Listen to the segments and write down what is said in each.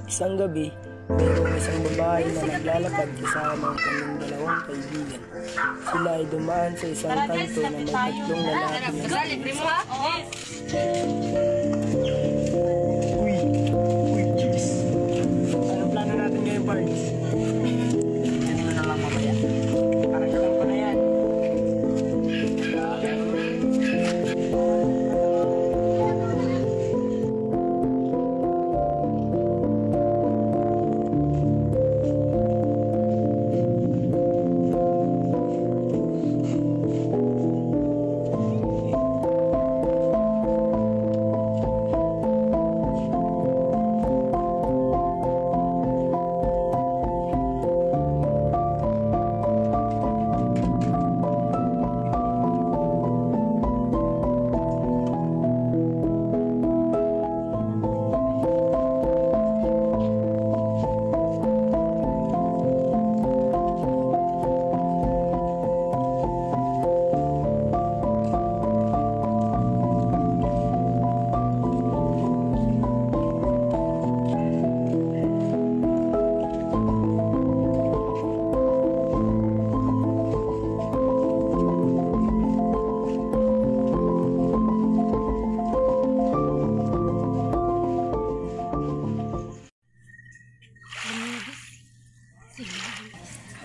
Isang gabi, mayroong isang babae na naglalakad kasama ang kanyang dalawang kaibigan. Sila ay dumaan sa isang kanto na may tatlong lalaki na Uy, jeez. Anong plano natin ngayon, Pards? Yan mo na lang mamaya. Parang alam ko na yan.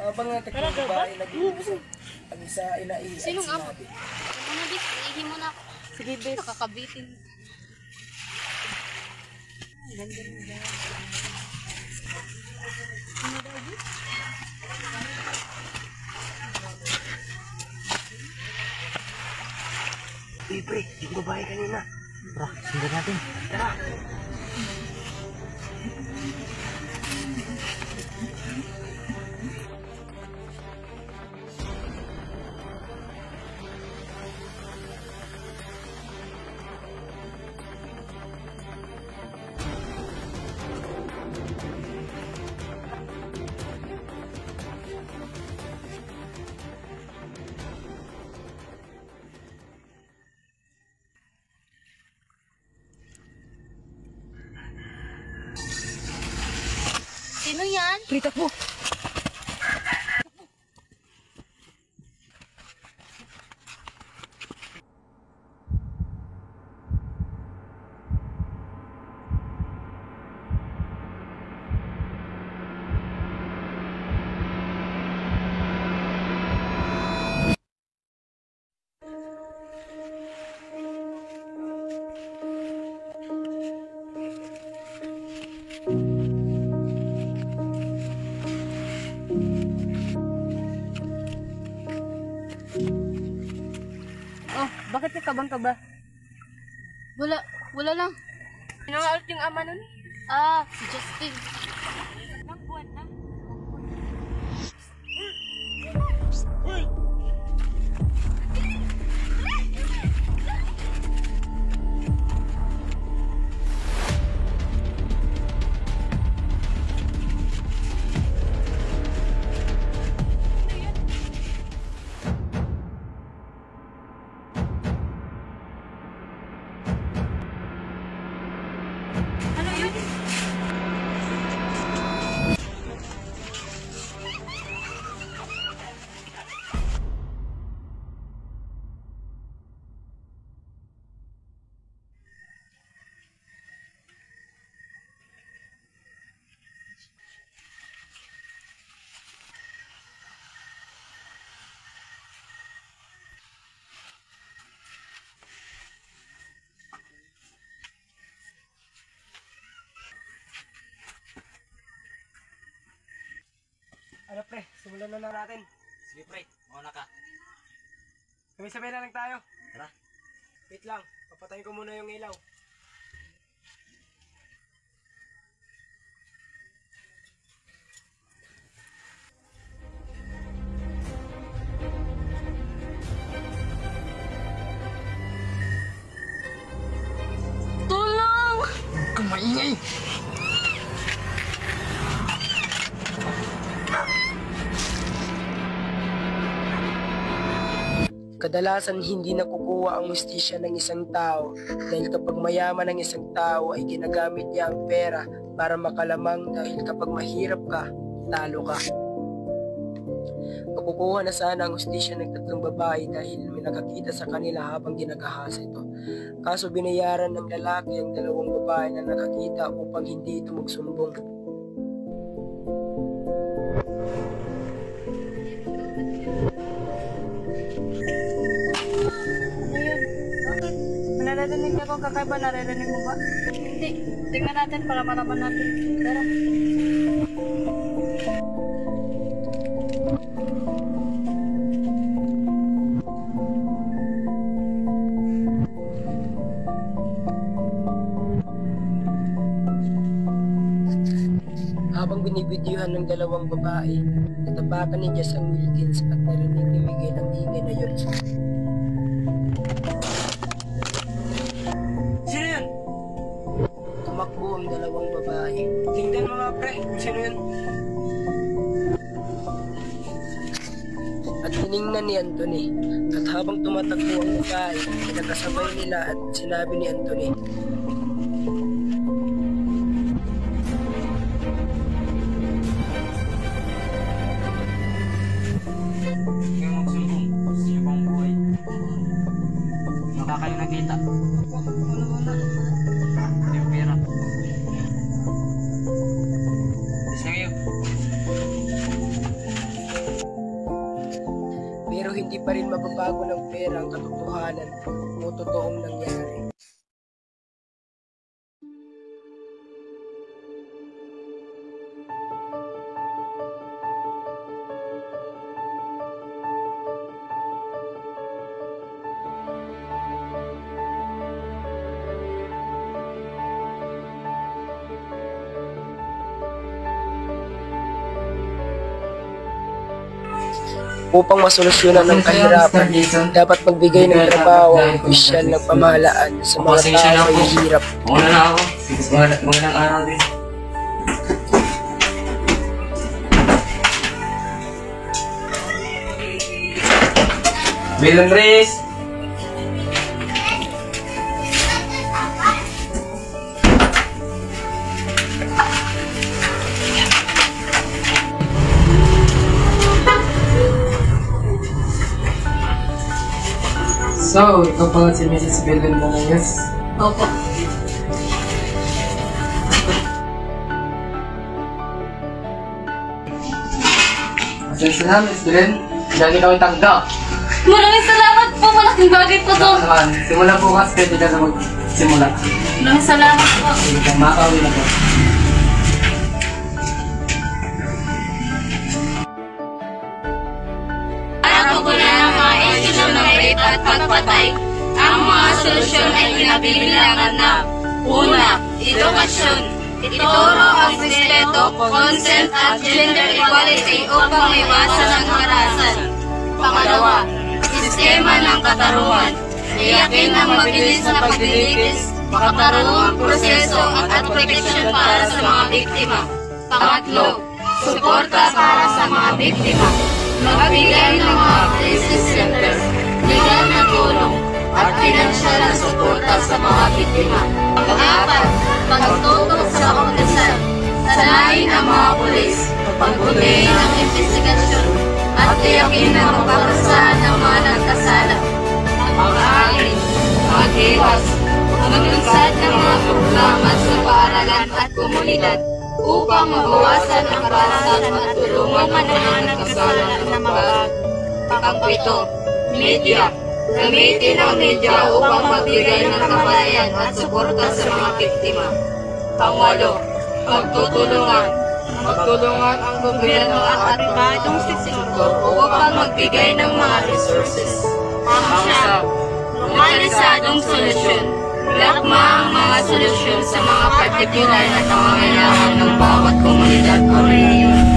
Habang nagtaking babae, nag-iisip. Ang isa ay naiiyak sinabi. Ano na, bis? Ihi mo na. Sige, bis. Nakakabitin. Ganda mo ba? Ano daw, bis? Pre, yung babae kanina. Tara, sundan natin. Tara! Sino yan? Prita po! Oh, bakit ka kabang-kaba? Wala lang. Sino nga ulit yung ama nun? Si Justin. Ilang buwan na? Uy! Ano pre, simulan na natin. Sige pre, mauna ka. Sabay-sabay na lang tayo. Tara. Wait lang, papatayin ko muna yung ilaw. Tulong! Huwag kang maingay! Kadalasan hindi nakukuha ang hustisya ng isang tao dahil kapag mayaman ang isang tao ay ginagamit niya ang pera para makalamang dahil kapag mahirap ka, talo ka. Makukuha na sana ang hustisya ng tatlong babae dahil may nakakita sa kanila habang ginagahasa ito. Kaso binayaran ng lalaki ang dalawang babae na nakakita upang hindi ito magsumbong. Naririnig ako kakaiba, naririnig mo ba? Hindi. Tingnan natin para malaman natin. Tara. Habang binibidyohan ng dalawang babae, natapakan ni Jess ang Wilkins at narinig ni Miguel ang ingay na yun. Sino yun? Tumakbo ang dalawang babae. Tingnan mga pre, kung sino yun? At tiningnan ni Anthony. At habang tumatakbo ang babae, pinagkasabay nila at sinabi ni Anthony, Kayo magsumbong. Gusto niyo bang buhay? Baka kayo nakita. Hindi yung pera. Gusto kayo? pero hindi pa rin mababago ng pera ang katotohanan o totoong nangyari. Upang masolusyonan ng kahirapan, dapat magbigay ng trabaho ang opisyal ng pamahalaan sa mga tao ay hirap. Muna na ako. Magandang araw din. Bill Andres! So, ikaw pa si Mrs. Belen Dominguez. Opo. Asensya na, Miss Belen. Dahil ikaw yung tangga. Maraming salamat po. Malaking bagay po to. Naman, simula bukas, pwede ka na magsimula. Maraming salamat po. Makakawin na po. Tugunan ng mga isyu ng rape at pagpatay. Ang mga solusyon ay kinabibilangan na: una, edukasyon. Ituro ang respeto, consent at gender equality upang maiwasan ang harasan. Pangalawa, sistema ng katarungan. Iyakin ang mabilis na pagliligis, makatarungang proseso at proteksyon para sa mga biktima. Pangatlo, suporta para sa mga biktima. Magbigay ng mga crisis centers, legal na tulong, at pinansyal na suporta sa mga biktima. Pang-apat, pagtutok sa kapulisan, sanayin ang mga pulis, pagbutihin ang investigasyon, at tiyakin na mapapasahan ng mga nagkasala. Pang-anim, mag-iwas, maglunsad ng mga programa sa paaralan at komunidad upang mabawasan ang karahasan at tulungan ang mga nagkasala na mabago. Pang-pito, media. Gamitin ang media upang magbigay ng kabayan at suporta sa mga biktima. Pang-walo, pagtutulungan. Magtulungan ang gobyerno at pribadong sektor upang magbigay ng mga resources. Pang-siyam, normalisadong solusyon. Lakma ang mga solusyon sa mga partikular na pangangailangan ng bawat komunidad o rehiyon.